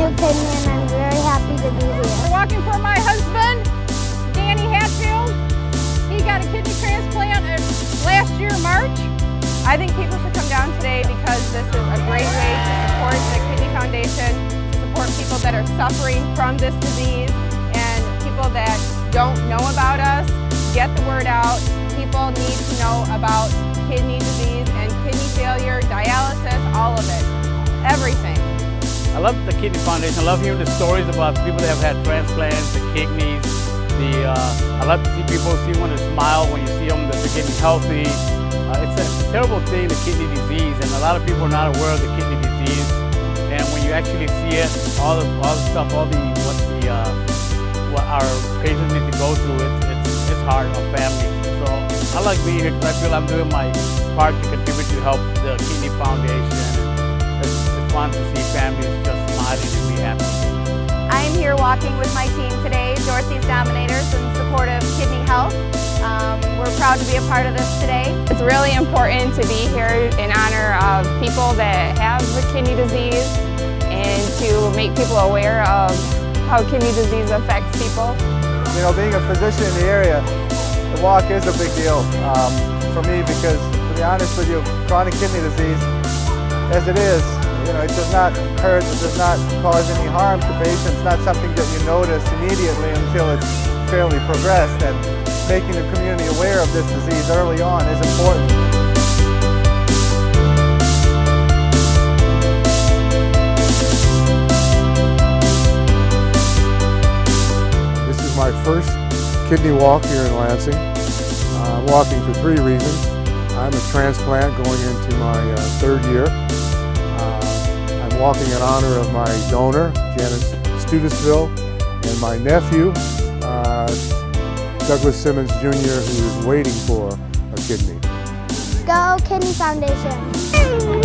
new kidney and I'm very happy to be here. We're walking for my husband, Danny Hatfield. He got a kidney transplant last year, March. I think people should come down today because this is a great way to support the Kidney Foundation, to support people that are suffering from this disease and people that don't know about us. Get the word out. People need to know about kidney disease and kidney failure, dialysis, all of it, everything. I love the Kidney Foundation. I love hearing the stories about people that have had transplants, the kidneys. I love to see people when they smile when you see them that they're getting healthy. It's a terrible thing, the kidney disease, and a lot of people are not aware of the kidney disease. And when you actually see it, all the stuff, what our patients need to go through, it's hard on families. So I like being here because I feel I'm doing my part to contribute to help the Kidney Foundation. It's fun to see families just smiling and be happy. I'm here walking with my team today, Dorothy's Dominators, in support of kidney health. We're proud to be a part of this today. It's really important to be here in honor of people that have the kidney disease and to make people aware of how kidney disease affects people. You know, being a physician in the area, the walk is a big deal for me because, to be honest with you, chronic kidney disease, as it is, you know, it does not hurt, it does not cause any harm to patients. It's not something that you notice immediately until it's fairly progressed, and making the community aware of this disease early on is important. This is my first kidney walk here in Lansing. I'm walking for 3 reasons. I'm a transplant going into my 3rd year. I'm walking in honor of my donor, Janice Studesville, and my nephew, Douglas Simmons Jr., who is waiting for a kidney. Go Kidney Foundation!